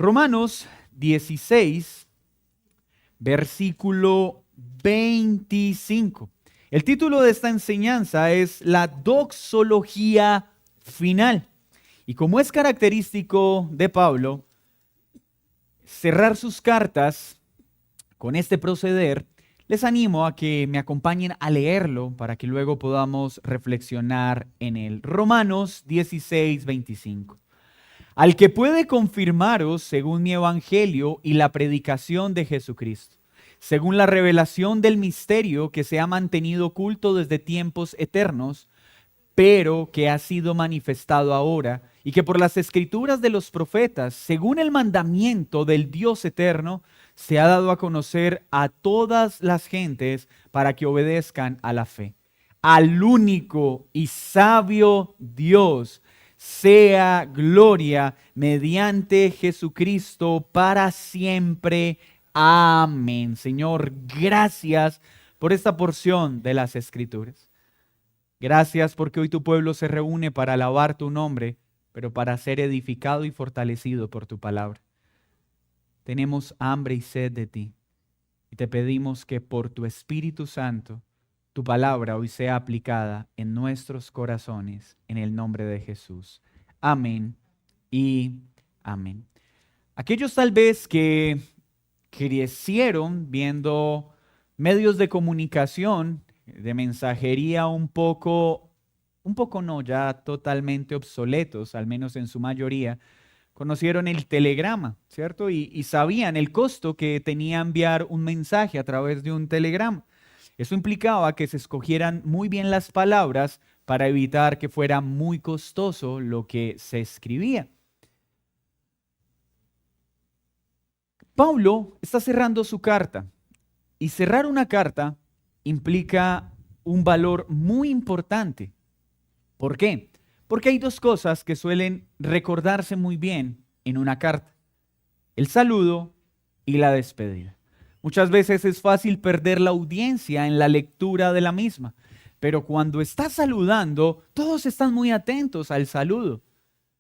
Romanos 16, versículo 25. El título de esta enseñanza es la doxología final. Y como es característico de Pablo, cerrar sus cartas con este proceder, les animo a que me acompañen a leerlo para que luego podamos reflexionar en él. Romanos 16, 25. Al que puede confirmaros según mi evangelio y la predicación de Jesucristo, según la revelación del misterio que se ha mantenido oculto desde tiempos eternos, pero que ha sido manifestado ahora, y que por las escrituras de los profetas, según el mandamiento del Dios eterno, se ha dado a conocer a todas las gentes para que obedezcan a la fe. Al único y sabio Dios sea gloria mediante Jesucristo para siempre. Amén. Señor, gracias por esta porción de las Escrituras. Gracias porque hoy tu pueblo se reúne para alabar tu nombre, pero para ser edificado y fortalecido por tu palabra. Tenemos hambre y sed de ti y te pedimos que por tu Espíritu Santo tu palabra hoy sea aplicada en nuestros corazones, en el nombre de Jesús. Amén y amén. Aquellos tal vez que crecieron viendo medios de comunicación, de mensajería un poco no, ya totalmente obsoletos, al menos en su mayoría, conocieron el telegrama, ¿cierto? Y sabían el costo que tenía enviar un mensaje a través de un telegrama. Eso implicaba que se escogieran muy bien las palabras para evitar que fuera muy costoso lo que se escribía. Pablo está cerrando su carta, y cerrar una carta implica un valor muy importante. ¿Por qué? Porque hay dos cosas que suelen recordarse muy bien en una carta: el saludo y la despedida. Muchas veces es fácil perder la audiencia en la lectura de la misma, pero cuando estás saludando, todos están muy atentos al saludo.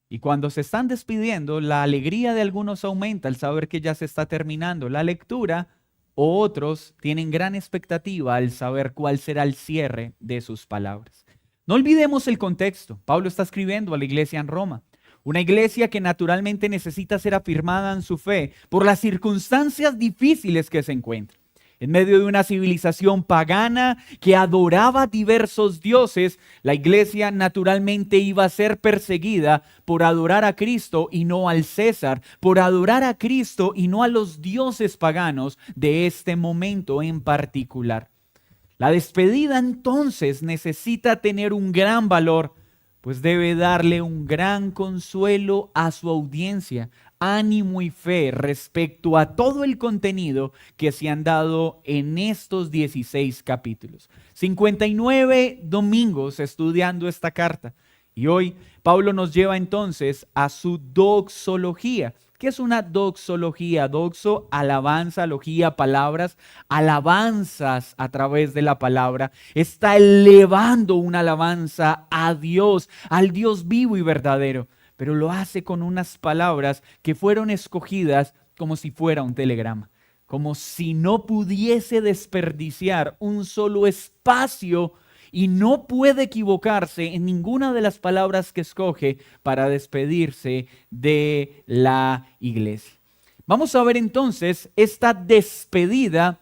Y cuando se están despidiendo, la alegría de algunos aumenta al saber que ya se está terminando la lectura, o otros tienen gran expectativa al saber cuál será el cierre de sus palabras. No olvidemos el contexto. Pablo está escribiendo a la iglesia en Roma, una iglesia que naturalmente necesita ser afirmada en su fe por las circunstancias difíciles que se encuentra. En medio de una civilización pagana que adoraba diversos dioses, la iglesia naturalmente iba a ser perseguida por adorar a Cristo y no al César, por adorar a Cristo y no a los dioses paganos de este momento en particular. La despedida entonces necesita tener un gran valor, pues debe darle un gran consuelo a su audiencia, ánimo y fe respecto a todo el contenido que se han dado en estos 16 capítulos. 59 domingos estudiando esta carta. Y hoy Pablo nos lleva entonces a su doxología. ¿Qué es una doxología? Doxo, alabanza, logía, palabras, alabanzas a través de la palabra. Está elevando una alabanza a Dios, al Dios vivo y verdadero, pero lo hace con unas palabras que fueron escogidas como si fuera un telegrama, como si no pudiese desperdiciar un solo espacio y no puede equivocarse en ninguna de las palabras que escoge para despedirse de la iglesia. Vamos a ver entonces esta despedida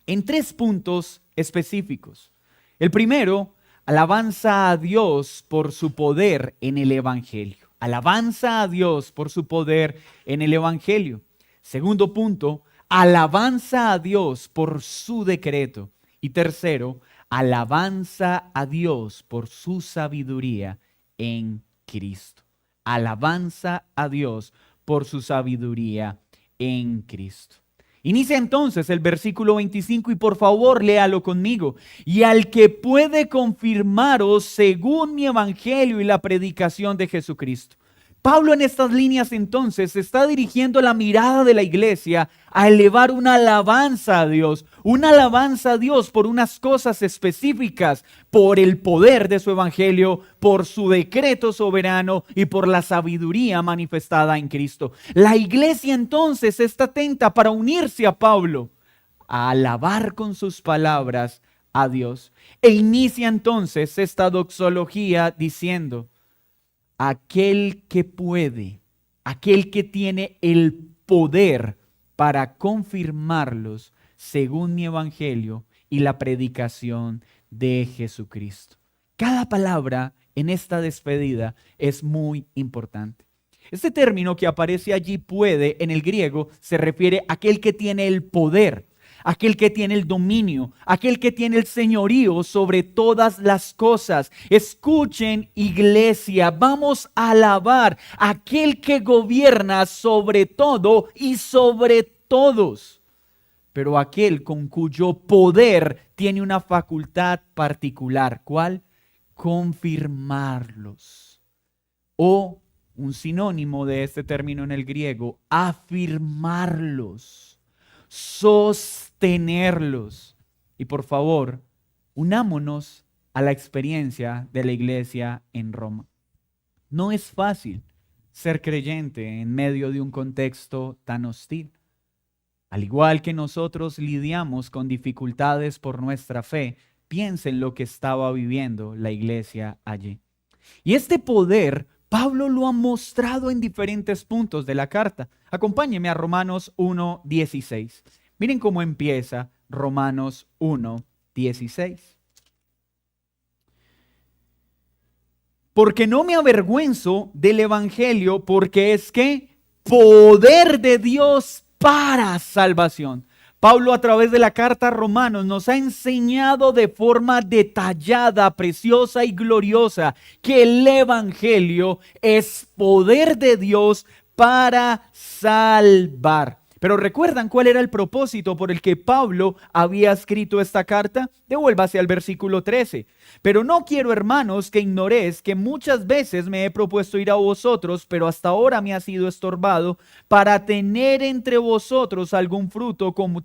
en 3 puntos específicos. El primero, alabanza a Dios por su poder en el evangelio. Alabanza a Dios por su poder en el evangelio. Segundo punto, alabanza a Dios por su decreto. Y tercero, alabanza a Dios por su sabiduría en Cristo. Alabanza a Dios por su sabiduría en Cristo. Inicia entonces el versículo 25 y por favor léalo conmigo. Y al que puede confirmaros según mi evangelio y la predicación de Jesucristo. Pablo en estas líneas entonces está dirigiendo la mirada de la iglesia a elevar una alabanza a Dios por unas cosas específicas, por el poder de su evangelio, por su decreto soberano y por la sabiduría manifestada en Cristo. La iglesia entonces está atenta para unirse a Pablo, a alabar con sus palabras a Dios. E inicia entonces esta doxología diciendo: aquel que puede, aquel que tiene el poder para confirmarlos según mi evangelio y la predicación de Jesucristo. Cada palabra en esta despedida es muy importante. Este término que aparece allí, puede, en el griego, se refiere a aquel que tiene el poder, aquel que tiene el dominio, aquel que tiene el señorío sobre todas las cosas. Escuchen, iglesia, vamos a alabar a aquel que gobierna sobre todo y sobre todos, pero aquel con cuyo poder tiene una facultad particular. ¿Cuál? Confirmarlos. O un sinónimo de este término en el griego, afirmarlos, sostenerlos. Y por favor, unámonos a la experiencia de la iglesia en Roma. No es fácil ser creyente en medio de un contexto tan hostil. Al igual que nosotros lidiamos con dificultades por nuestra fe, piensen lo que estaba viviendo la iglesia allí. Y este poder Pablo lo ha mostrado en diferentes puntos de la carta. Acompáñenme a Romanos 1:16. Miren cómo empieza Romanos 1:16. Porque no me avergüenzo del evangelio, porque es que poder de Dios para salvación. Pablo, a través de la carta a Romanos, nos ha enseñado de forma detallada, preciosa y gloriosa que el evangelio es poder de Dios para salvar. Pero ¿recuerdan cuál era el propósito por el que Pablo había escrito esta carta? Devuélvase al versículo 13. Pero no quiero, hermanos, que ignoréis que muchas veces me he propuesto ir a vosotros, pero hasta ahora me ha sido estorbado, para tener entre vosotros algún fruto como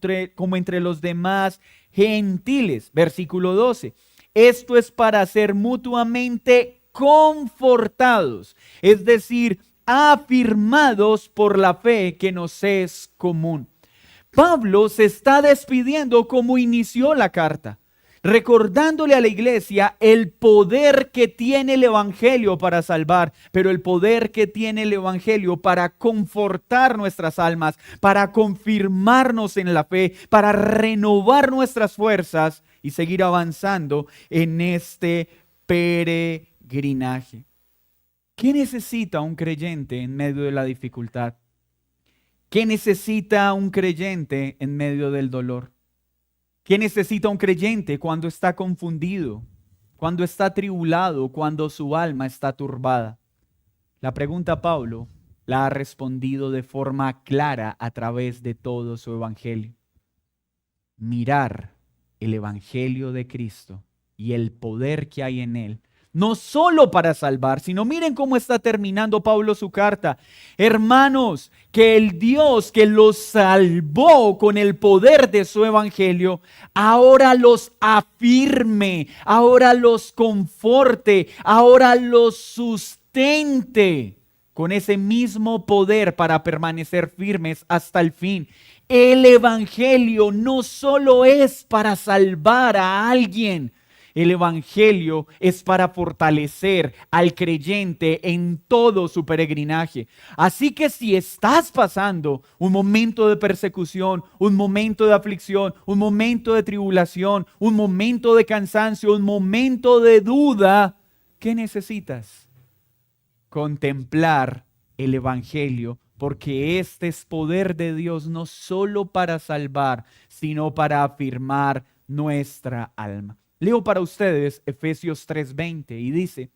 entre los demás gentiles. Versículo 12. Esto es para ser mutuamente confortados, es decir, afirmados por la fe que nos es común. Pablo se está despidiendo como inició la carta, recordándole a la iglesia el poder que tiene el evangelio para salvar, pero el poder que tiene el evangelio para confortar nuestras almas, para confirmarnos en la fe, para renovar nuestras fuerzas y seguir avanzando en este peregrinaje. ¿Qué necesita un creyente en medio de la dificultad? ¿Qué necesita un creyente en medio del dolor? ¿Qué necesita un creyente cuando está confundido, cuando está atribulado, cuando su alma está turbada? La pregunta Pablo la ha respondido de forma clara a través de todo su evangelio. Mirar el evangelio de Cristo y el poder que hay en él, no solo para salvar, sino miren cómo está terminando Pablo su carta. Hermanos, que el Dios que los salvó con el poder de su evangelio, ahora los afirme, ahora los conforte, ahora los sustente con ese mismo poder para permanecer firmes hasta el fin. El evangelio no solo es para salvar a alguien, el evangelio es para fortalecer al creyente en todo su peregrinaje. Así que si estás pasando un momento de persecución, un momento de aflicción, un momento de tribulación, un momento de cansancio, un momento de duda, ¿qué necesitas? Contemplar el evangelio, porque este es poder de Dios no solo para salvar, sino para afirmar nuestra alma. Leo para ustedes Efesios 3:20 y dice: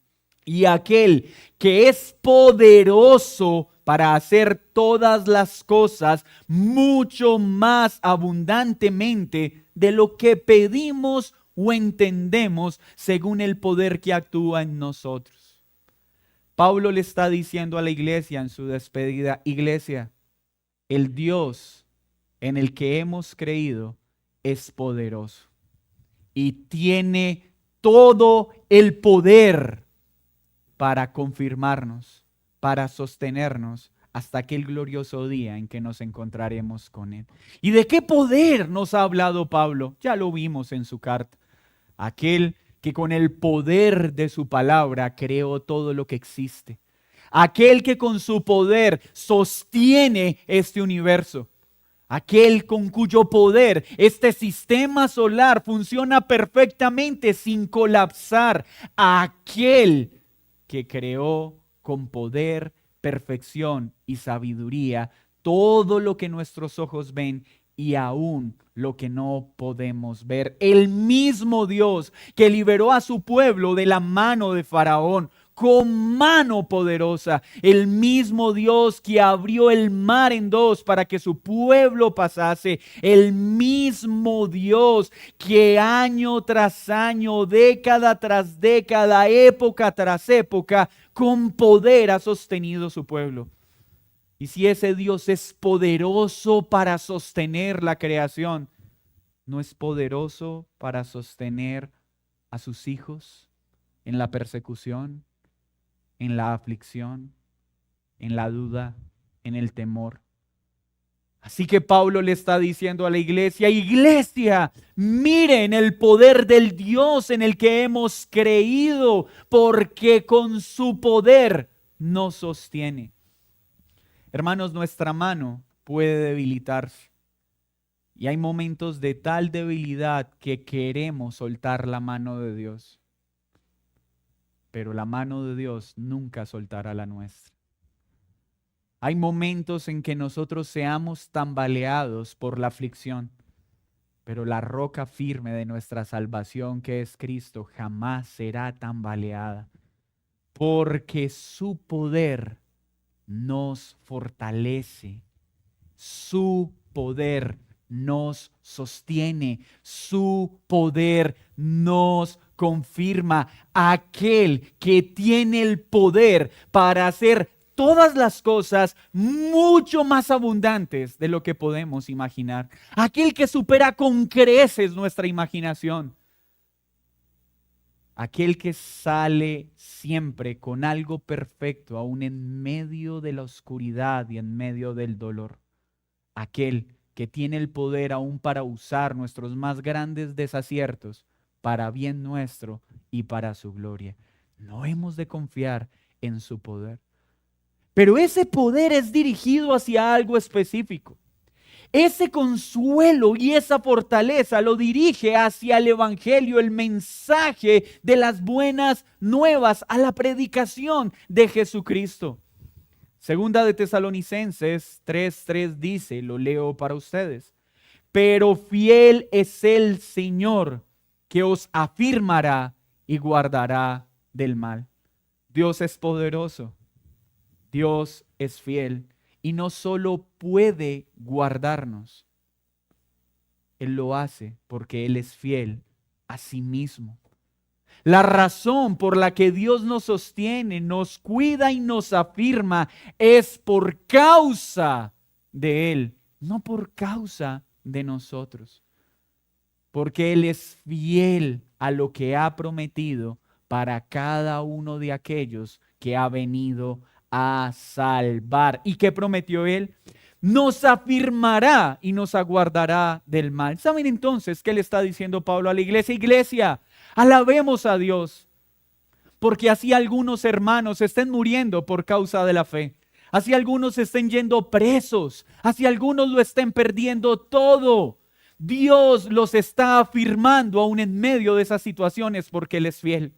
y aquel que es poderoso para hacer todas las cosas mucho más abundantemente de lo que pedimos o entendemos, según el poder que actúa en nosotros. Pablo le está diciendo a la iglesia en su despedida: iglesia, el Dios en el que hemos creído es poderoso y tiene todo el poder para confirmarnos, para sostenernos hasta aquel glorioso día en que nos encontraremos con Él. ¿Y de qué poder nos ha hablado Pablo? Ya lo vimos en su carta. Aquel que con el poder de su palabra creó todo lo que existe. Aquel que con su poder sostiene este universo. Aquel con cuyo poder este sistema solar funciona perfectamente sin colapsar. Aquel que creó con poder, perfección y sabiduría todo lo que nuestros ojos ven y aún lo que no podemos ver. El mismo Dios que liberó a su pueblo de la mano de Faraón con mano poderosa. El mismo Dios que abrió el mar en dos para que su pueblo pasase. El mismo Dios que año tras año, década tras década, época tras época, con poder ha sostenido su pueblo. Y si ese Dios es poderoso para sostener la creación, ¿no es poderoso para sostener a sus hijos en la persecución, en la aflicción, en la duda, en el temor? Así que Pablo le está diciendo a la iglesia: iglesia, miren el poder del Dios en el que hemos creído, porque con su poder nos sostiene. Hermanos, nuestra mano puede debilitarse y hay momentos de tal debilidad que queremos soltar la mano de Dios, pero la mano de Dios nunca soltará la nuestra. Hay momentos en que nosotros seamos tambaleados por la aflicción, pero la roca firme de nuestra salvación, que es Cristo, jamás será tambaleada, porque su poder nos fortalece, su poder nos sostiene, su poder nos confirma. Aquel que tiene el poder para hacer todas las cosas mucho más abundantes de lo que podemos imaginar. Aquel que supera con creces nuestra imaginación. Aquel que sale siempre con algo perfecto, aún en medio de la oscuridad y en medio del dolor. Aquel que tiene el poder aún para usar nuestros más grandes desaciertos para bien nuestro y para su gloria. No hemos de confiar en su poder. Pero ese poder es dirigido hacia algo específico. Ese consuelo y esa fortaleza lo dirige hacia el evangelio, el mensaje de las buenas nuevas, a la predicación de Jesucristo. Segunda de Tesalonicenses 3:3 dice, lo leo para ustedes: pero fiel es el Señor que os afirmará y guardará del mal. Dios es poderoso, Dios es fiel. Y no solo puede guardarnos, Él lo hace porque Él es fiel a sí mismo. La razón por la que Dios nos sostiene, nos cuida y nos afirma es por causa de Él, no por causa de nosotros. Porque Él es fiel a lo que ha prometido para cada uno de aquellos que ha venido a salvar. ¿Y qué prometió Él? Nos afirmará y nos aguardará del mal. ¿Saben entonces qué le está diciendo Pablo a la iglesia? Iglesia, alabemos a Dios, porque así algunos hermanos estén muriendo por causa de la fe. Así algunos estén yendo presos. Así algunos lo estén perdiendo todo. Dios los está afirmando aún en medio de esas situaciones porque Él es fiel.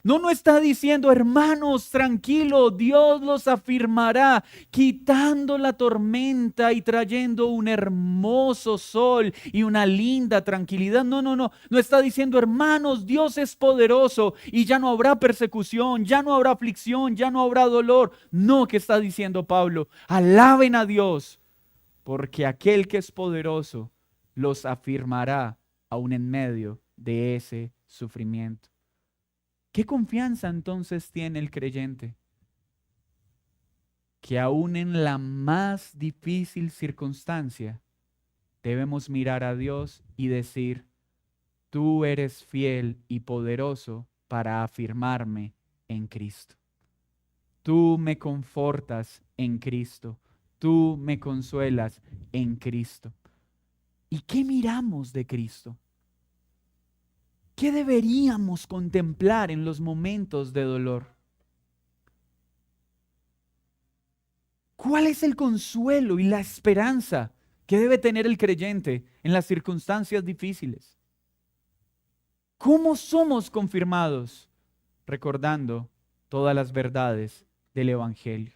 No está diciendo: hermanos, tranquilo, Dios los afirmará, quitando la tormenta y trayendo un hermoso sol y una linda tranquilidad. No está diciendo: hermanos, Dios es poderoso y ya no habrá persecución, ya no habrá aflicción, ya no habrá dolor. No, ¿qué está diciendo Pablo? Alaben a Dios, porque aquel que es poderoso los afirmará aún en medio de ese sufrimiento. ¿Qué confianza entonces tiene el creyente? que aún en la más difícil circunstancia debemos mirar a Dios y decir: tú eres fiel y poderoso para afirmarme en Cristo. Tú me confortas en Cristo. Tú me consuelas en Cristo. ¿Y qué miramos de Cristo? ¿Qué deberíamos contemplar en los momentos de dolor? ¿Cuál es el consuelo y la esperanza que debe tener el creyente en las circunstancias difíciles? ¿Cómo somos confirmados? Recordando todas las verdades del Evangelio.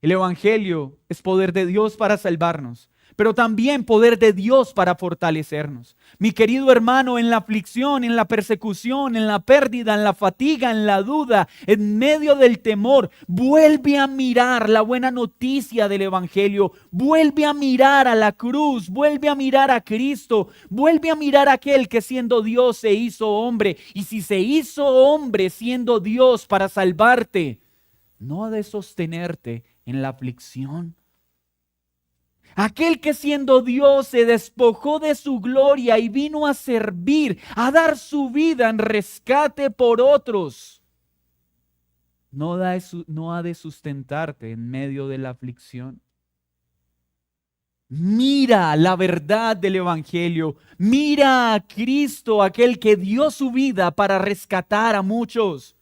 El Evangelio es poder de Dios para salvarnos, pero también poder de Dios para fortalecernos. Mi querido hermano, en la aflicción, en la persecución, en la pérdida, en la fatiga, en la duda, en medio del temor, vuelve a mirar la buena noticia del Evangelio, vuelve a mirar a la cruz, vuelve a mirar a Cristo, vuelve a mirar a aquel que siendo Dios se hizo hombre. Y si se hizo hombre siendo Dios para salvarte, no ha de sostenerte en la aflicción. Aquel que siendo Dios se despojó de su gloria y vino a servir, a dar su vida en rescate por otros, no ha de sustentarte en medio de la aflicción. Mira la verdad del Evangelio, mira a Cristo, aquel que dio su vida para rescatar a muchos.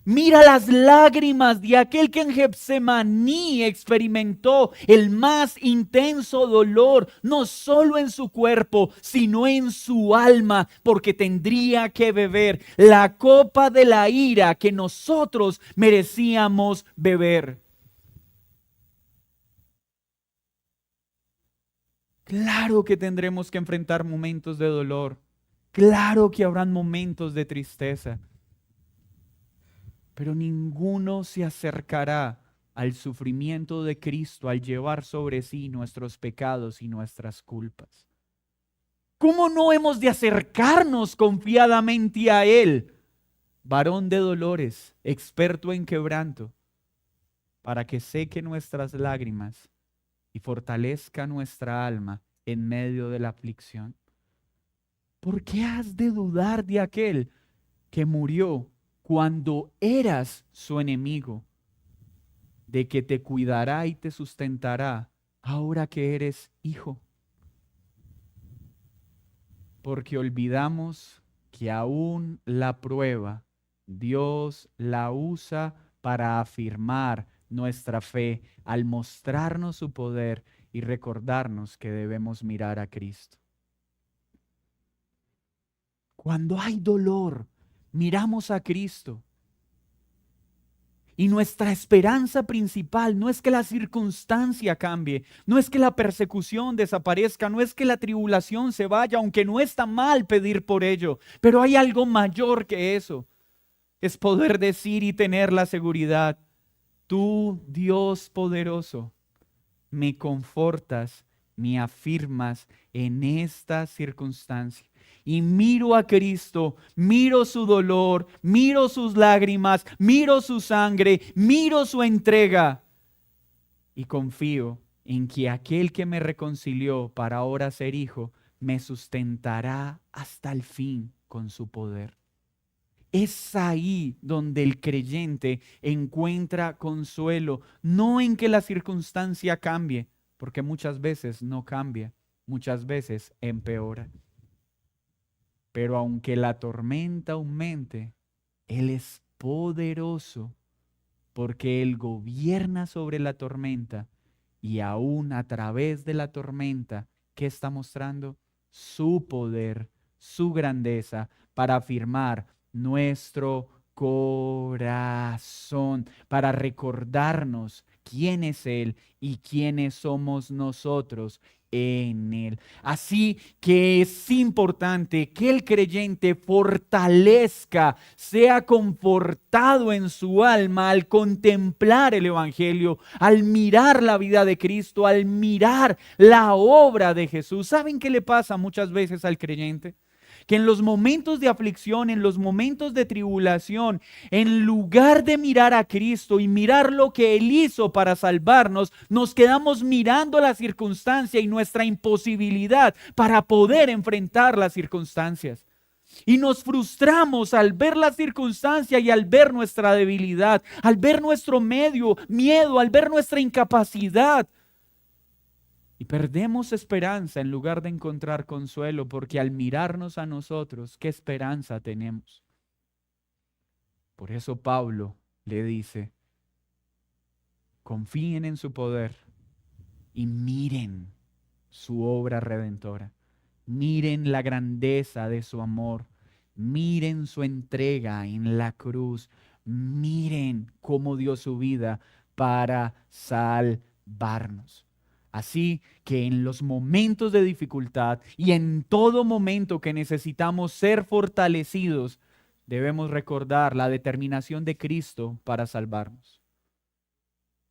Mira las lágrimas de aquel que en Getsemaní experimentó el más intenso dolor, no solo en su cuerpo, sino en su alma, porque tendría que beber la copa de la ira que nosotros merecíamos beber. Claro que tendremos que enfrentar momentos de dolor. Claro que habrán momentos de tristeza. Pero ninguno se acercará al sufrimiento de Cristo al llevar sobre sí nuestros pecados y nuestras culpas. ¿Cómo no hemos de acercarnos confiadamente a Él, varón de dolores, experto en quebranto, para que seque nuestras lágrimas y fortalezca nuestra alma en medio de la aflicción? ¿Por qué has de dudar de aquel que murió cuando eras su enemigo, de que te cuidará y te sustentará ahora que eres hijo? Porque olvidamos que aún la prueba Dios la usa para afirmar nuestra fe al mostrarnos su poder y recordarnos que debemos mirar a Cristo. Cuando hay dolor, miramos a Cristo. Y nuestra esperanza principal no es que la circunstancia cambie, no es que la persecución desaparezca, no es que la tribulación se vaya, aunque no está mal pedir por ello, pero hay algo mayor que eso. Es poder decir y tener la seguridad: tú, Dios poderoso, me confortas, me afirmas en esta circunstancia. Y miro a Cristo, miro su dolor, miro sus lágrimas, miro su sangre, miro su entrega. Y confío en que aquel que me reconcilió para ahora ser hijo, me sustentará hasta el fin con su poder. Es ahí donde el creyente encuentra consuelo, no en que la circunstancia cambie, porque muchas veces no cambia, muchas veces empeora. Pero aunque la tormenta aumente, Él es poderoso porque Él gobierna sobre la tormenta y aún a través de la tormenta, ¿qué está mostrando? Su poder, su grandeza para afirmar nuestro corazón, para recordarnos quién es Él y quiénes somos nosotros en Él. Así que es importante que el creyente fortalezca, sea confortado en su alma al contemplar el Evangelio, al mirar la vida de Cristo, al mirar la obra de Jesús. ¿Saben qué le pasa muchas veces al creyente? que en los momentos de aflicción, en los momentos de tribulación, en lugar de mirar a Cristo y mirar lo que Él hizo para salvarnos, nos quedamos mirando la circunstancia y nuestra imposibilidad para poder enfrentar las circunstancias. Y nos frustramos al ver la circunstancia y al ver nuestra debilidad, al ver nuestro miedo, al ver nuestra incapacidad. Y perdemos esperanza en lugar de encontrar consuelo, porque al mirarnos a nosotros, ¿qué esperanza tenemos? Por eso Pablo le dice, confíen en su poder y miren su obra redentora. Miren la grandeza de su amor. Miren su entrega en la cruz. Miren cómo dio su vida para salvarnos. Así que en los momentos de dificultad y en todo momento que necesitamos ser fortalecidos, debemos recordar la determinación de Cristo para salvarnos.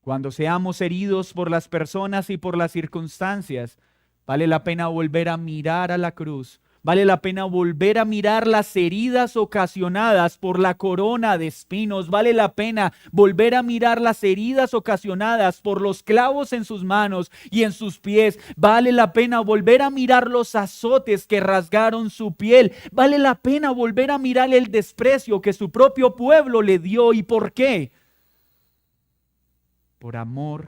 Cuando seamos heridos por las personas y por las circunstancias, vale la pena volver a mirar a la cruz. Vale la pena volver a mirar las heridas ocasionadas por la corona de espinos. Vale la pena volver a mirar las heridas ocasionadas por los clavos en sus manos y en sus pies. Vale la pena volver a mirar los azotes que rasgaron su piel. Vale la pena volver a mirar el desprecio que su propio pueblo le dio. ¿Y por qué? Por amor,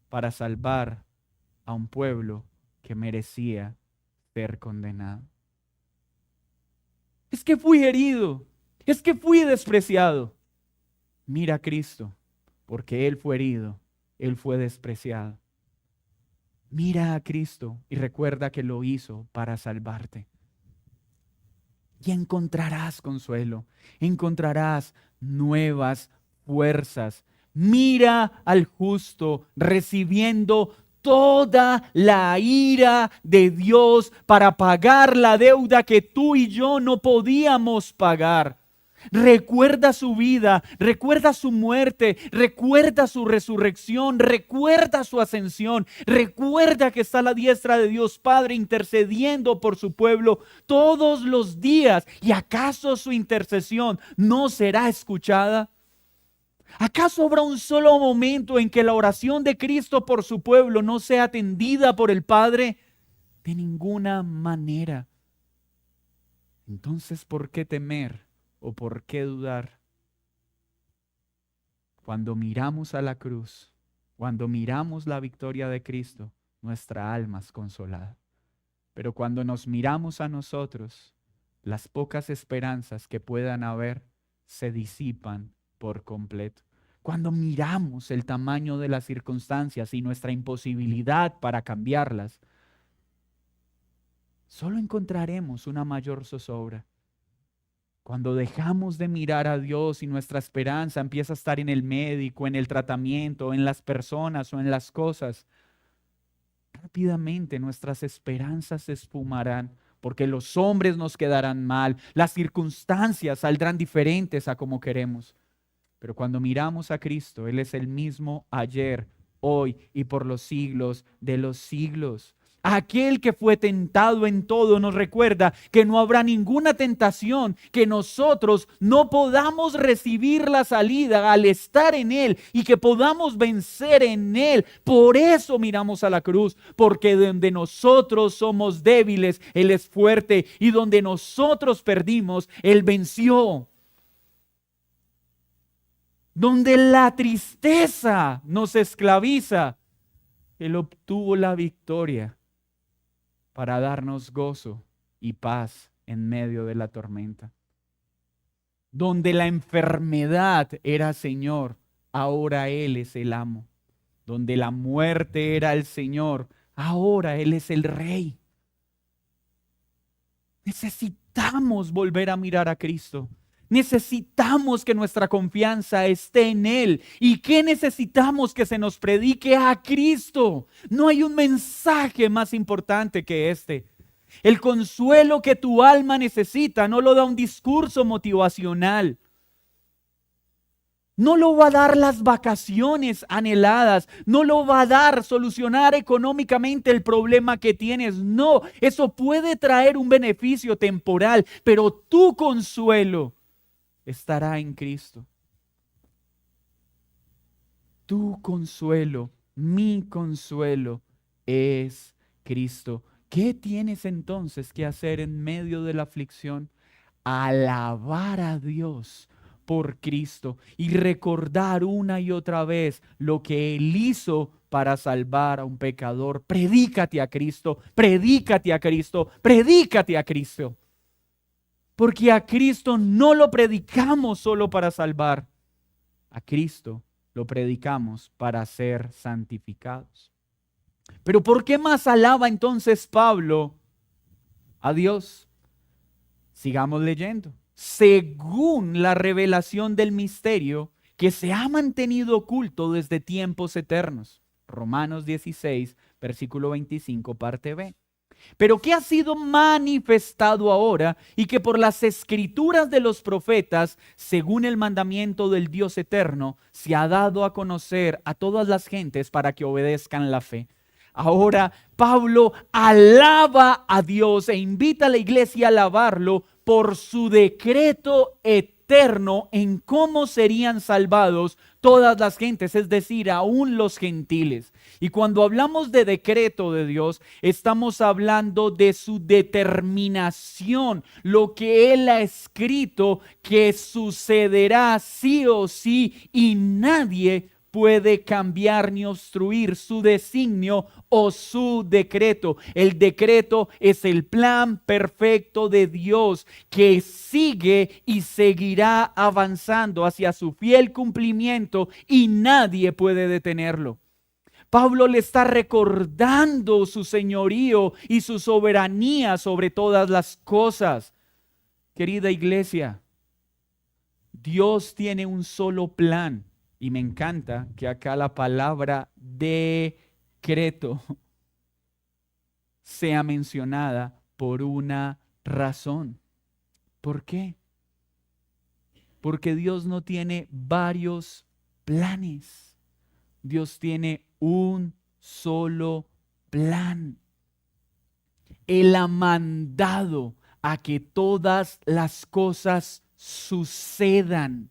para salvar a un pueblo que merecía ser condenado. Es que fui herido, es que fui despreciado. Mira a Cristo, porque Él fue herido, Él fue despreciado. Mira a Cristo y recuerda que lo hizo para salvarte. Y encontrarás consuelo, encontrarás nuevas fuerzas. Mira al justo recibiendo toda la ira de Dios para pagar la deuda que tú y yo no podíamos pagar. Recuerda su vida, recuerda su muerte, recuerda su resurrección, recuerda su ascensión, recuerda que está a la diestra de Dios Padre intercediendo por su pueblo todos los días. ¿Y acaso su intercesión no será escuchada? ¿Acaso habrá un solo momento en que la oración de Cristo por su pueblo no sea atendida por el Padre? De ninguna manera. Entonces, ¿por qué temer o por qué dudar? Cuando miramos a la cruz, cuando miramos la victoria de Cristo, nuestra alma es consolada. Pero cuando nos miramos a nosotros, las pocas esperanzas que puedan haber se disipan por completo. Cuando miramos el tamaño de las circunstancias y nuestra imposibilidad para cambiarlas, solo encontraremos una mayor zozobra. Cuando dejamos de mirar a Dios y nuestra esperanza empieza a estar en el médico, en el tratamiento, en las personas o en las cosas, rápidamente nuestras esperanzas se esfumarán porque los hombres nos quedarán mal, las circunstancias saldrán diferentes a como queremos. Pero cuando miramos a Cristo, Él es el mismo ayer, hoy y por los siglos de los siglos. Aquel que fue tentado en todo nos recuerda que no habrá ninguna tentación que nosotros no podamos recibir la salida al estar en Él y que podamos vencer en Él. Por eso miramos a la cruz, porque donde nosotros somos débiles, Él es fuerte, y donde nosotros perdimos, Él venció. Donde la tristeza nos esclaviza, Él obtuvo la victoria para darnos gozo y paz en medio de la tormenta. Donde la enfermedad era Señor, ahora Él es el amo. Donde la muerte era el Señor, ahora Él es el Rey. Necesitamos volver a mirar a Cristo. Necesitamos que nuestra confianza esté en Él. ¿Y qué necesitamos? Que se nos predique a Cristo. No hay un mensaje más importante que este. El consuelo que tu alma necesita no lo da un discurso motivacional. No lo va a dar las vacaciones anheladas. No lo va a dar solucionar económicamente el problema que tienes. No, eso puede traer un beneficio temporal, pero tu consuelo estará en Cristo. Tu consuelo, mi consuelo es Cristo. ¿Qué tienes entonces que hacer en medio de la aflicción? Alabar a Dios por Cristo y recordar una y otra vez lo que Él hizo para salvar a un pecador. Predícate a Cristo, predícate a Cristo, predícate a Cristo. Porque a Cristo no lo predicamos solo para salvar, a Cristo lo predicamos para ser santificados. Pero ¿por qué más alaba entonces Pablo a Dios? Sigamos leyendo. Según la revelación del misterio que se ha mantenido oculto desde tiempos eternos. Romanos 16, versículo 25, parte B. Pero que ha sido manifestado ahora y que por las escrituras de los profetas, según el mandamiento del Dios eterno, se ha dado a conocer a todas las gentes para que obedezcan la fe. Ahora Pablo alaba a Dios e invita a la iglesia a alabarlo por su decreto eterno en cómo serían salvados todas las gentes, es decir, aún los gentiles. Y cuando hablamos de decreto de Dios, estamos hablando de su determinación, lo que Él ha escrito que sucederá sí o sí, y nadie puede cambiar ni obstruir su designio o su decreto. El decreto es el plan perfecto de Dios que sigue y seguirá avanzando hacia su fiel cumplimiento y nadie puede detenerlo. Pablo le está recordando su señorío y su soberanía sobre todas las cosas. Querida iglesia, Dios tiene un solo plan. Y me encanta que acá la palabra decreto sea mencionada por una razón. ¿Por qué? Porque Dios no tiene varios planes. Dios tiene un solo plan. Él ha mandado a que todas las cosas sucedan.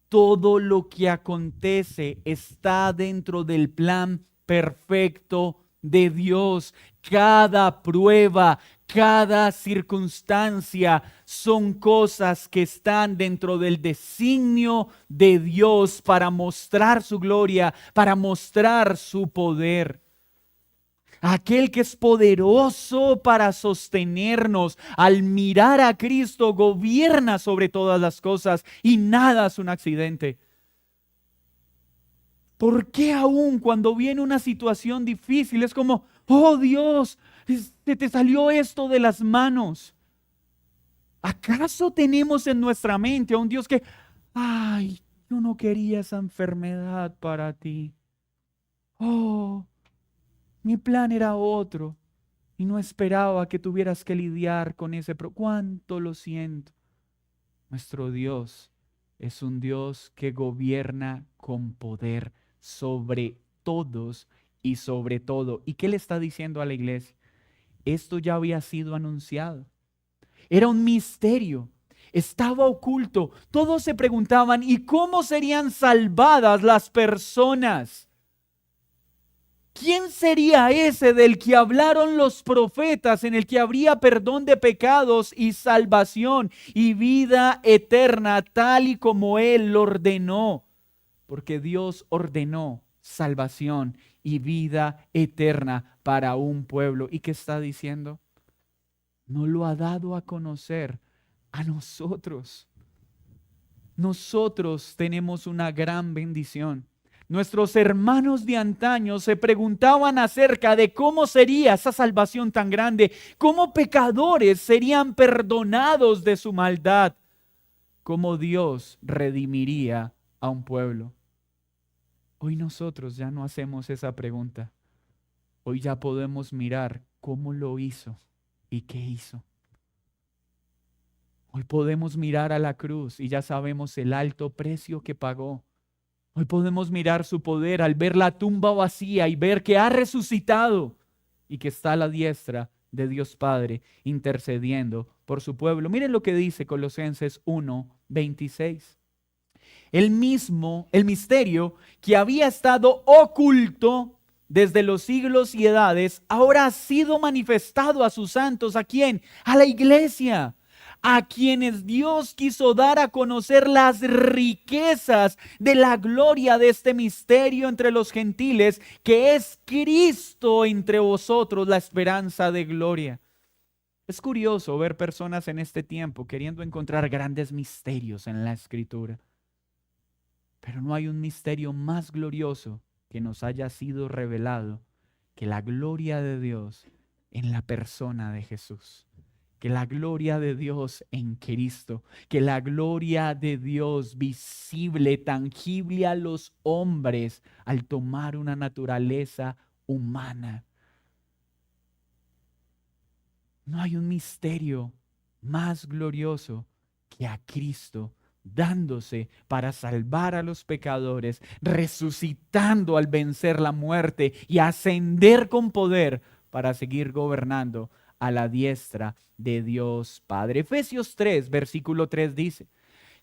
Todo lo que acontece está dentro del plan perfecto de Dios. Cada prueba, cada circunstancia son cosas que están dentro del designio de Dios para mostrar su gloria, para mostrar su poder. Aquel que es poderoso para sostenernos, al mirar a Cristo, gobierna sobre todas las cosas y nada es un accidente. ¿Por qué aún cuando viene una situación difícil es como, oh Dios, se te salió esto de las manos? ¿Acaso tenemos en nuestra mente a un Dios que, ay, yo no quería esa enfermedad para ti? Oh, mi plan era otro y no esperaba que tuvieras que lidiar con ese problema. ¿Cuánto lo siento? Nuestro Dios es un Dios que gobierna con poder sobre todos y sobre todo. ¿Y qué le está diciendo a la iglesia? Esto ya había sido anunciado. Era un misterio. Estaba oculto. Todos se preguntaban, ¿y cómo serían salvadas las personas? ¿Quién sería ese del que hablaron los profetas, en el que habría perdón de pecados y salvación y vida eterna, tal y como Él lo ordenó? Porque Dios ordenó salvación y vida eterna para un pueblo. ¿Y qué está diciendo? No lo ha dado a conocer a nosotros. Nosotros tenemos una gran bendición. Nuestros hermanos de antaño se preguntaban acerca de cómo sería esa salvación tan grande, cómo pecadores serían perdonados de su maldad, cómo Dios redimiría a un pueblo. Hoy nosotros ya no hacemos esa pregunta. Hoy ya podemos mirar cómo lo hizo y qué hizo. Hoy podemos mirar a la cruz y ya sabemos el alto precio que pagó. Hoy podemos mirar su poder al ver la tumba vacía y ver que ha resucitado y que está a la diestra de Dios Padre intercediendo por su pueblo. Miren lo que dice Colosenses 1:26. El misterio que había estado oculto desde los siglos y edades, ahora ha sido manifestado a sus santos. ¿A quién? A la iglesia, a quienes Dios quiso dar a conocer las riquezas de la gloria de este misterio entre los gentiles, que es Cristo entre vosotros, la esperanza de gloria. Es curioso ver personas en este tiempo queriendo encontrar grandes misterios en la Escritura. Pero no hay un misterio más glorioso que nos haya sido revelado que la gloria de Dios en la persona de Jesús. Que la gloria de Dios en Cristo, que la gloria de Dios visible, tangible a los hombres al tomar una naturaleza humana. No hay un misterio más glorioso que a Cristo dándose para salvar a los pecadores, resucitando al vencer la muerte y ascender con poder para seguir gobernando a la diestra de Dios Padre. Efesios 3, versículo 3 dice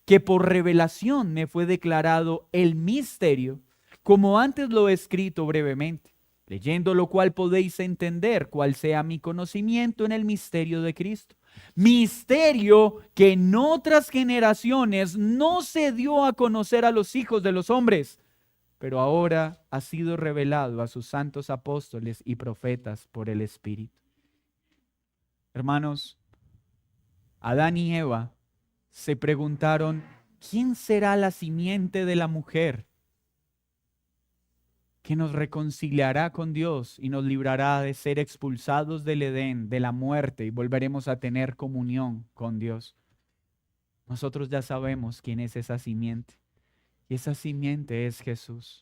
que por revelación me fue declarado el misterio, como antes lo he escrito brevemente, leyendo lo cual podéis entender cuál sea mi conocimiento en el misterio de Cristo. Misterio que en otras generaciones no se dio a conocer a los hijos de los hombres, pero ahora ha sido revelado a sus santos apóstoles y profetas por el Espíritu. Hermanos, Adán y Eva se preguntaron, ¿quién será la simiente de la mujer que nos reconciliará con Dios y nos librará de ser expulsados del Edén, de la muerte, y volveremos a tener comunión con Dios? Nosotros ya sabemos quién es esa simiente, y esa simiente es Jesús.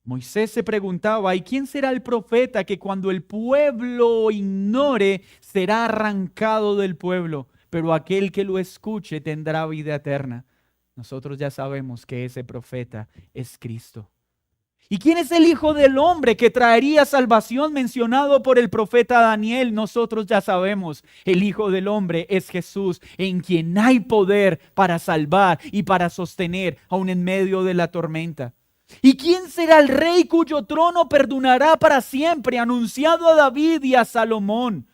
Moisés se preguntaba, ¿y quién será el profeta que cuando el pueblo ignore será arrancado del pueblo? Pero aquel que lo escuche tendrá vida eterna. Nosotros ya sabemos que ese profeta es Cristo. ¿Y quién es el Hijo del Hombre que traería salvación mencionado por el profeta Daniel? Nosotros ya sabemos, el Hijo del Hombre es Jesús, en quien hay poder para salvar y para sostener aún en medio de la tormenta. ¿Y quién será el rey cuyo trono perdurará para siempre, anunciado a David y a Salomón?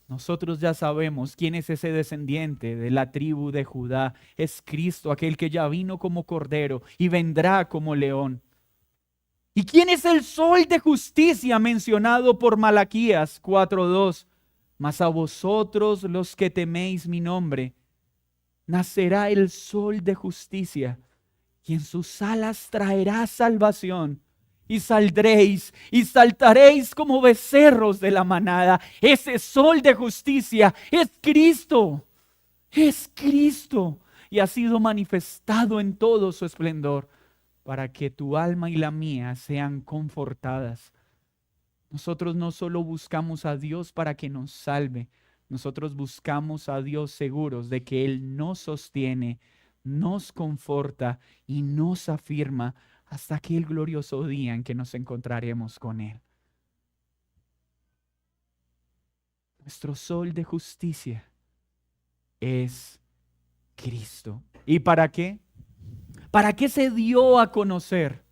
Nosotros ya sabemos quién es ese descendiente de la tribu de Judá. Es Cristo, aquel que ya vino como cordero y vendrá como león. ¿Y quién es el sol de justicia mencionado por Malaquías 4:2? Mas a vosotros los que teméis mi nombre, nacerá el sol de justicia, y en sus alas traerá salvación. Y saldréis y saltaréis como becerros de la manada. Ese sol de justicia es Cristo. Es Cristo. Y ha sido manifestado en todo su esplendor para que tu alma y la mía sean confortadas. Nosotros no solo buscamos a Dios para que nos salve. Nosotros buscamos a Dios seguros de que Él nos sostiene, nos conforta y nos afirma hasta aquel glorioso día en que nos encontraremos con Él. Nuestro sol de justicia es Cristo. ¿Y para qué? ¿Para qué se dio a conocer?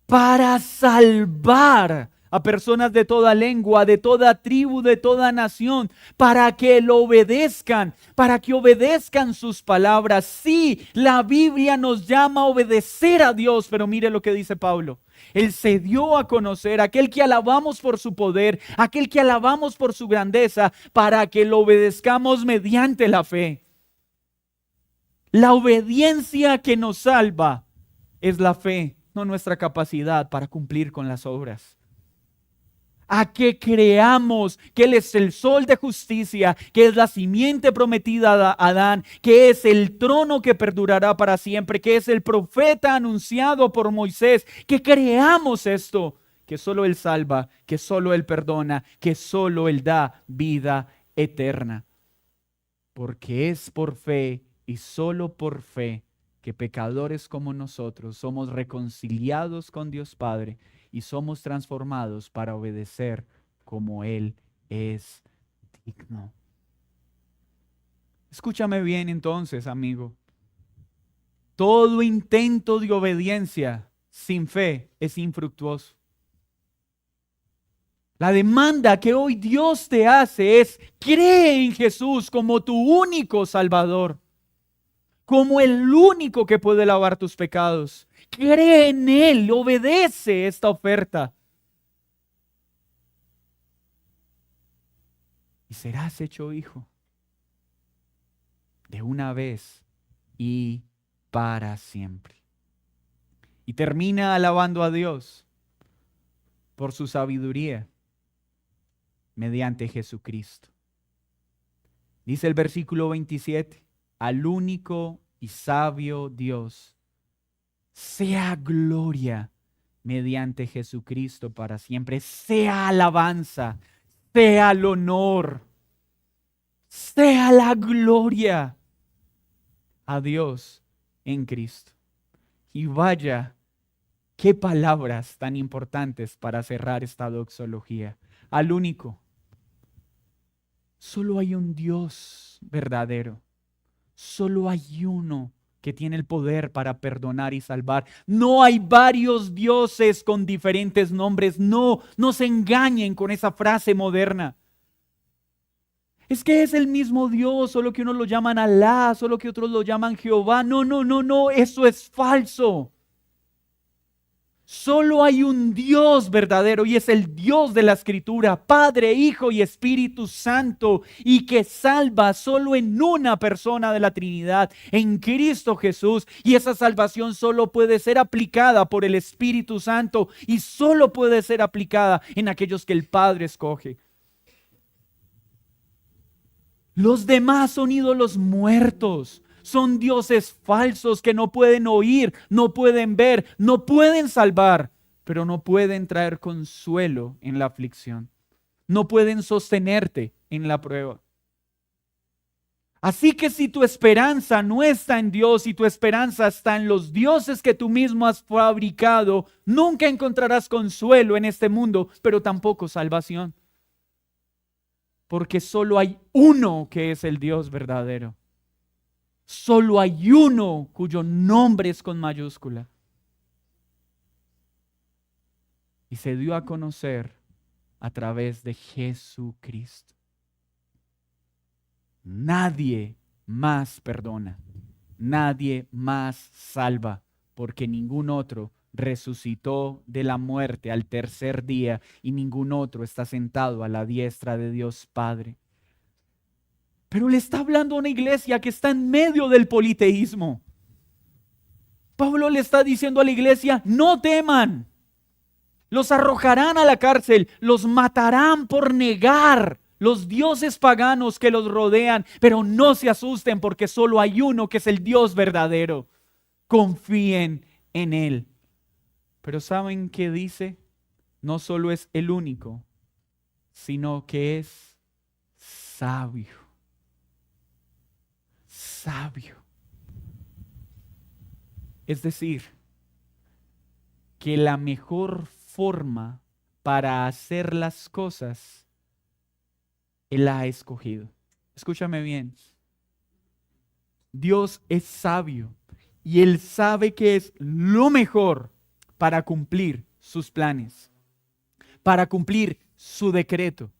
Para salvar a personas de toda lengua, de toda tribu, de toda nación, para que lo obedezcan, para que obedezcan sus palabras. Sí, la Biblia nos llama a obedecer a Dios, pero mire lo que dice Pablo. Él se dio a conocer, aquel que alabamos por su poder, aquel que alabamos por su grandeza, para que lo obedezcamos mediante la fe. La obediencia que nos salva es la fe, no nuestra capacidad para cumplir con las obras. A que creamos que Él es el sol de justicia, que es la simiente prometida a Adán, que es el trono que perdurará para siempre, que es el profeta anunciado por Moisés, que creamos esto, que solo Él salva, que solo Él perdona, que solo Él da vida eterna. porque es por fe y solo por fe que pecadores como nosotros somos reconciliados con Dios Padre y somos transformados para obedecer como Él es digno. Escúchame bien entonces, amigo. Todo intento de obediencia sin fe es infructuoso. La demanda que hoy Dios te hace es: cree en Jesús como tu único Salvador, como el único que puede lavar tus pecados. Cree en Él, obedece esta oferta y serás hecho hijo de una vez y para siempre. Y termina alabando a Dios por su sabiduría mediante Jesucristo. Dice el versículo 27, al único y sabio Dios, sea gloria mediante Jesucristo para siempre, sea alabanza, sea el honor, sea la gloria a Dios en Cristo. Y vaya, qué palabras tan importantes para cerrar esta doxología. Al único. Solo hay un Dios verdadero. Solo hay uno que tiene el poder para perdonar y salvar. No hay varios dioses con diferentes nombres. No se engañen con esa frase moderna. Es que es el mismo Dios, solo que unos lo llaman Alá, solo que otros lo llaman Jehová. No, eso es falso. Solo hay un Dios verdadero y es el Dios de la Escritura, Padre, Hijo y Espíritu Santo, y que salva solo en una persona de la Trinidad, en Cristo Jesús. Y esa salvación solo puede ser aplicada por el Espíritu Santo y solo puede ser aplicada en aquellos que el Padre escoge. Los demás son ídolos muertos. Son dioses falsos que no pueden oír, no pueden ver, no pueden salvar, pero no pueden traer consuelo en la aflicción. No pueden sostenerte en la prueba. Así que si tu esperanza no está en Dios y tu esperanza está en los dioses que tú mismo has fabricado, nunca encontrarás consuelo en este mundo, pero tampoco salvación. Porque solo hay uno que es el Dios verdadero. Solo hay uno cuyo nombre es con mayúscula. Y se dio a conocer a través de Jesucristo. Nadie más perdona. Nadie más salva. Porque ningún otro resucitó de la muerte al tercer día y ningún otro está sentado a la diestra de Dios Padre. Pero le está hablando a una iglesia que está en medio del politeísmo. Pablo le está diciendo a la iglesia: no teman. Los arrojarán a la cárcel, los matarán por negar los dioses paganos que los rodean, pero no se asusten porque solo hay uno que es el Dios verdadero. Confíen en Él. Pero ¿saben qué dice? No solo es el único, sino que es sabio. Sabio. Es decir, que la mejor forma para hacer las cosas, Él la ha escogido. Escúchame bien. Dios es sabio y Él sabe que es lo mejor para cumplir sus planes, para cumplir su decreto.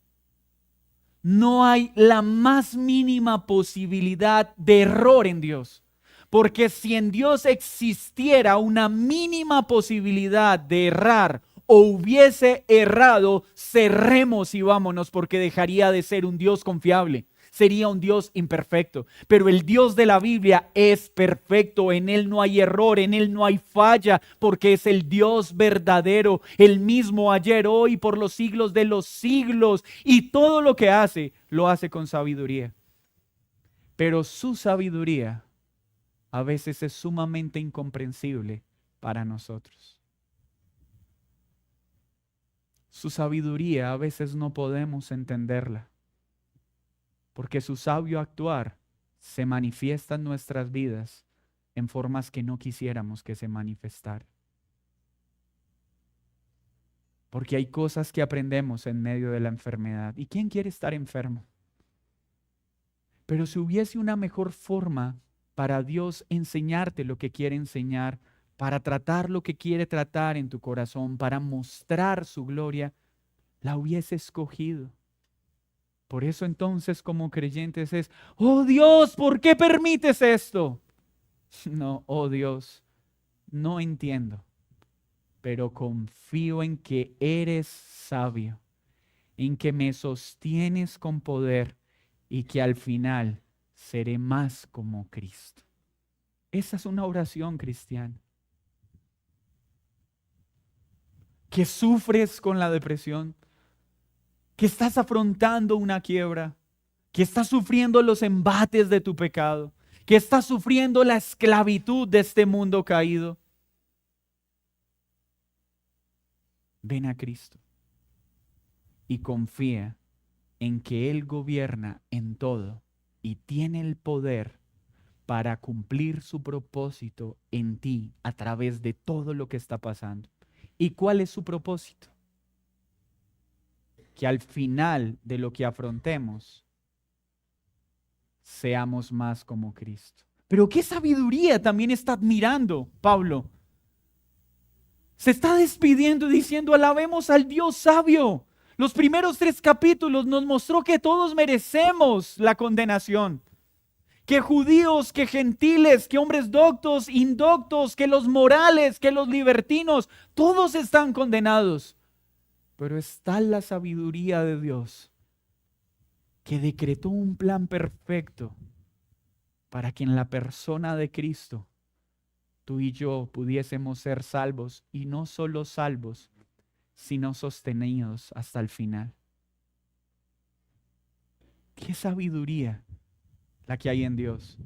No hay la más mínima posibilidad de error en Dios. Porque si en Dios existiera una mínima posibilidad de errar o hubiese errado, cerremos y vámonos, porque dejaría de ser un Dios confiable. Sería un Dios imperfecto. Pero el Dios de la Biblia es perfecto. En Él no hay error, en Él no hay falla, porque es el Dios verdadero, el mismo ayer, hoy, por los siglos de los siglos. Y todo lo que hace, lo hace con sabiduría. Pero su sabiduría a veces es sumamente incomprensible para nosotros. Su sabiduría a veces no podemos entenderla, porque su sabio actuar se manifiesta en nuestras vidas en formas que no quisiéramos que se manifestara. Porque hay cosas que aprendemos en medio de la enfermedad. ¿Y quién quiere estar enfermo? Pero si hubiese una mejor forma para Dios enseñarte lo que quiere enseñar, para tratar lo que quiere tratar en tu corazón, para mostrar su gloria, la hubiese escogido. Por eso entonces como creyentes es, oh Dios, ¿por qué permites esto? No, oh Dios, no entiendo, pero confío en que eres sabio, en que me sostienes con poder y que al final seré más como Cristo. Esa es una oración cristiana. Que sufres con la depresión, que estás afrontando una quiebra, que estás sufriendo los embates de tu pecado, que estás sufriendo la esclavitud de este mundo caído. Ven a Cristo y confía en que Él gobierna en todo y tiene el poder para cumplir su propósito en ti a través de todo lo que está pasando. ¿Y cuál es su propósito? Que al final de lo que afrontemos, seamos más como Cristo. Pero qué sabiduría también está admirando Pablo. Se está despidiendo y diciendo, alabemos al Dios sabio. Los primeros 3 capítulos nos mostró que todos merecemos la condenación. Que judíos, que gentiles, que hombres doctos, indoctos, que los morales, que los libertinos, todos están condenados. Pero está la sabiduría de Dios que decretó un plan perfecto para que en la persona de Cristo tú y yo pudiésemos ser salvos, y no solo salvos, sino sostenidos hasta el final. Qué sabiduría la que hay en Dios,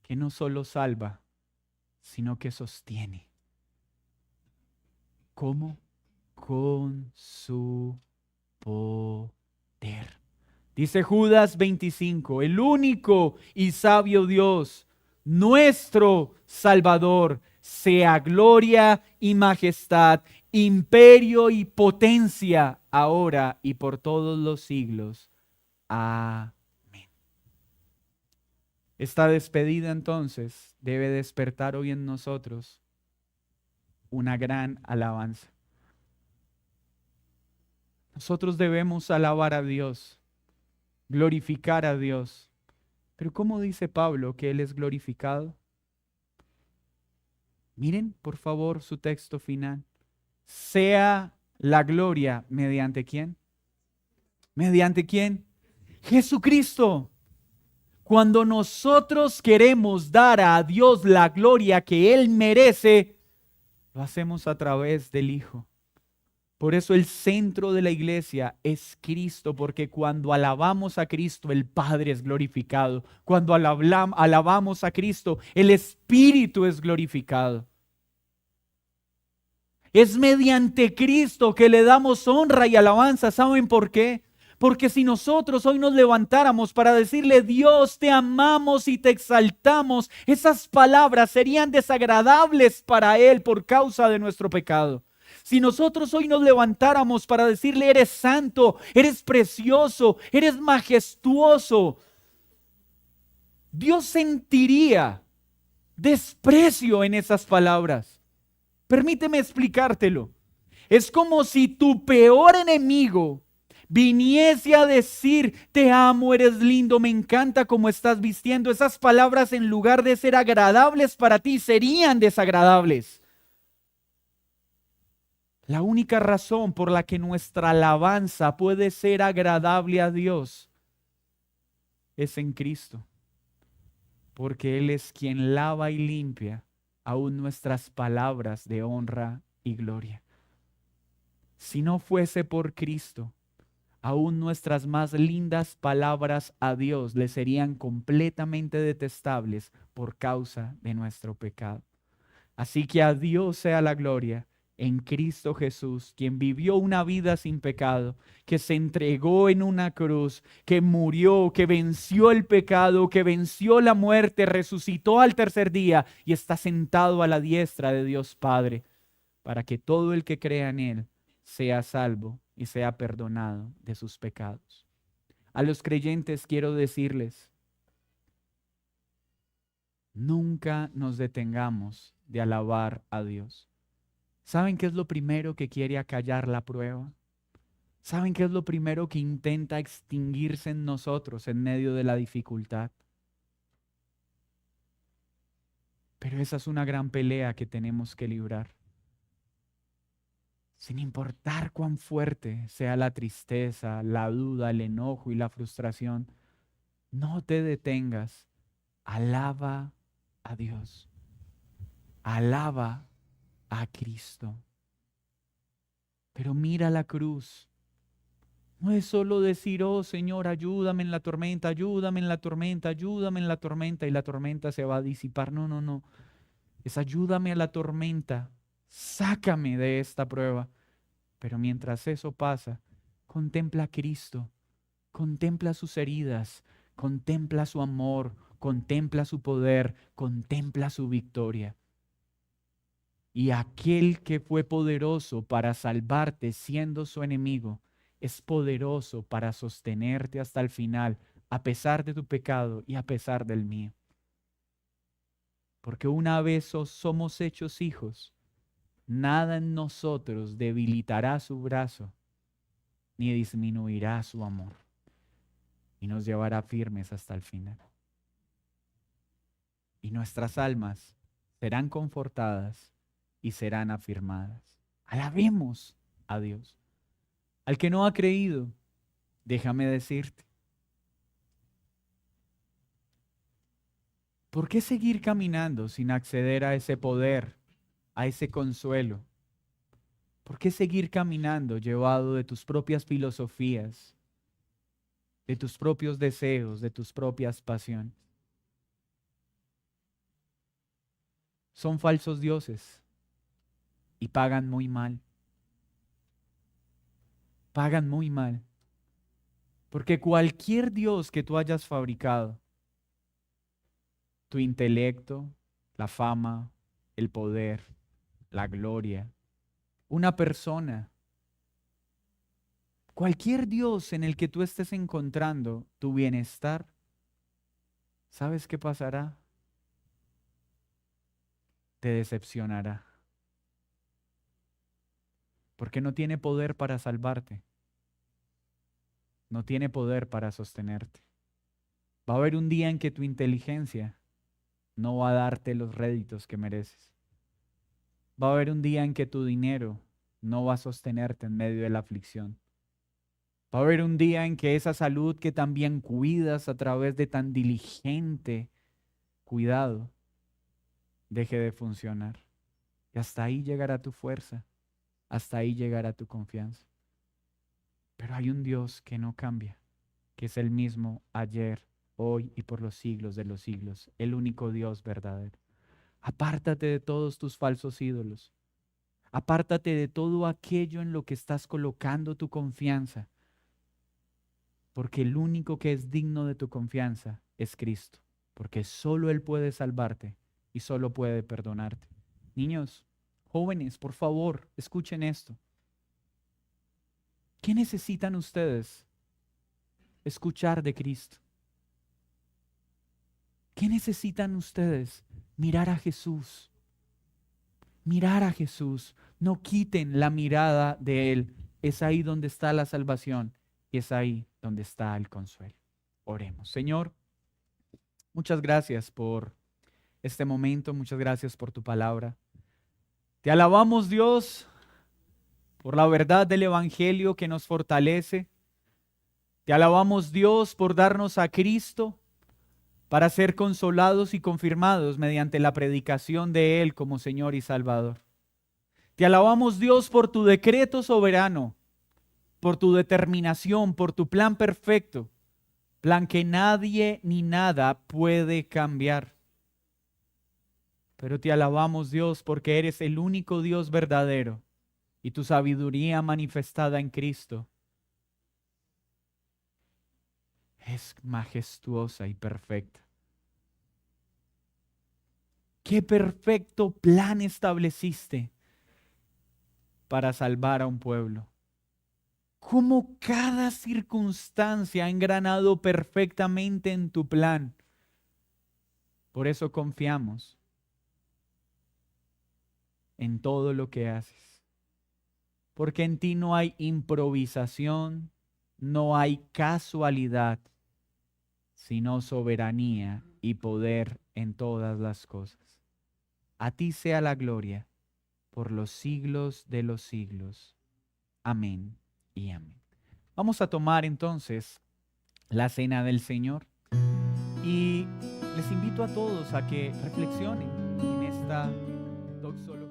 que no solo salva, sino que sostiene. ¿Cómo? Con su poder. Dice Judas 25, el único y sabio Dios, nuestro Salvador, sea gloria y majestad, imperio y potencia, ahora y por todos los siglos. Amén. Esta despedida entonces debe despertar hoy en nosotros una gran alabanza. Nosotros debemos alabar a Dios, glorificar a Dios. Pero ¿cómo dice Pablo que Él es glorificado? Miren, por favor, su texto final. Sea la gloria mediante ¿quién? ¿Mediante quién? Jesucristo. Cuando nosotros queremos dar a Dios la gloria que Él merece, lo hacemos a través del Hijo. Por eso el centro de la iglesia es Cristo, porque cuando alabamos a Cristo, el Padre es glorificado. Cuando alabamos a Cristo, el Espíritu es glorificado. Es mediante Cristo que le damos honra y alabanza. ¿Saben por qué? Porque si nosotros hoy nos levantáramos para decirle, Dios, te amamos y te exaltamos, esas palabras serían desagradables para Él por causa de nuestro pecado. Si nosotros hoy nos levantáramos para decirle, eres santo, eres precioso, eres majestuoso, Dios sentiría desprecio en esas palabras. Permíteme explicártelo. Es como si tu peor enemigo viniese a decir, te amo, eres lindo, me encanta cómo estás vistiendo. Esas palabras, en lugar de ser agradables para ti, serían desagradables. La única razón por la que nuestra alabanza puede ser agradable a Dios es en Cristo, porque Él es quien lava y limpia aún nuestras palabras de honra y gloria. Si no fuese por Cristo, aún nuestras más lindas palabras a Dios le serían completamente detestables por causa de nuestro pecado. Así que a Dios sea la gloria en Cristo Jesús, quien vivió una vida sin pecado, que se entregó en una cruz, que murió, que venció el pecado, que venció la muerte, resucitó al tercer día y está sentado a la diestra de Dios Padre, para que todo el que crea en Él sea salvo y sea perdonado de sus pecados. A los creyentes quiero decirles, nunca nos detengamos de alabar a Dios. ¿Saben qué es lo primero que quiere acallar la prueba? ¿Saben qué es lo primero que intenta extinguirse en nosotros en medio de la dificultad? Pero esa es una gran pelea que tenemos que librar. Sin importar cuán fuerte sea la tristeza, la duda, el enojo y la frustración, no te detengas. Alaba a Dios. Alaba a Cristo. Pero mira la cruz. No es solo decir, oh Señor, ayúdame en la tormenta, ayúdame en la tormenta, ayúdame en la tormenta y la tormenta se va a disipar. No, no, no. Es ayúdame a la tormenta, sácame de esta prueba. Pero mientras eso pasa, contempla a Cristo, contempla sus heridas, contempla su amor, contempla su poder, contempla su victoria. Y aquel que fue poderoso para salvarte siendo su enemigo, es poderoso para sostenerte hasta el final, a pesar de tu pecado y a pesar del mío. Porque una vez somos hechos hijos, nada en nosotros debilitará su brazo, ni disminuirá su amor, y nos llevará firmes hasta el final. Y nuestras almas serán confortadas y serán afirmadas. Alabemos a Dios. Al que no ha creído, déjame decirte, ¿por qué seguir caminando sin acceder a ese poder, a ese consuelo? ¿Por qué seguir caminando llevado de tus propias filosofías, de tus propios deseos, de tus propias pasiones? Son falsos dioses y pagan muy mal. Pagan muy mal. Porque cualquier Dios que tú hayas fabricado, tu intelecto, la fama, el poder, la gloria, una persona, cualquier Dios en el que tú estés encontrando tu bienestar, ¿sabes qué pasará? Te decepcionará. Porque no tiene poder para salvarte. No tiene poder para sostenerte. Va a haber un día en que tu inteligencia no va a darte los réditos que mereces. Va a haber un día en que tu dinero no va a sostenerte en medio de la aflicción. Va a haber un día en que esa salud que también cuidas a través de tan diligente cuidado deje de funcionar. Y hasta ahí llegará tu fuerza, hasta ahí llegará tu confianza. Pero hay un Dios que no cambia, que es el mismo ayer, hoy y por los siglos de los siglos, el único Dios verdadero. Apártate de todos tus falsos ídolos. Apártate de todo aquello en lo que estás colocando tu confianza, porque el único que es digno de tu confianza es Cristo, porque solo Él puede salvarte y solo puede perdonarte. Niños, jóvenes, por favor, escuchen esto. ¿Qué necesitan ustedes escuchar de Cristo? ¿Qué necesitan ustedes? Mirar a Jesús. Mirar a Jesús. No quiten la mirada de Él. Es ahí donde está la salvación y es ahí donde está el consuelo. Oremos. Señor, muchas gracias por este momento. Muchas gracias por tu palabra. Te alabamos, Dios, por la verdad del Evangelio que nos fortalece. Te alabamos, Dios, por darnos a Cristo para ser consolados y confirmados mediante la predicación de Él como Señor y Salvador. Te alabamos, Dios, por tu decreto soberano, por tu determinación, por tu plan perfecto, plan que nadie ni nada puede cambiar. Pero te alabamos, Dios, porque eres el único Dios verdadero y tu sabiduría manifestada en Cristo es majestuosa y perfecta. Qué perfecto plan estableciste para salvar a un pueblo. Cómo cada circunstancia ha engranado perfectamente en tu plan. Por eso confiamos en todo lo que haces. Porque en ti no hay improvisación, no hay casualidad, sino soberanía y poder en todas las cosas. A ti sea la gloria por los siglos de los siglos. Amén y amén. Vamos a tomar entonces la cena del Señor y les invito a todos a que reflexionen en esta doxología.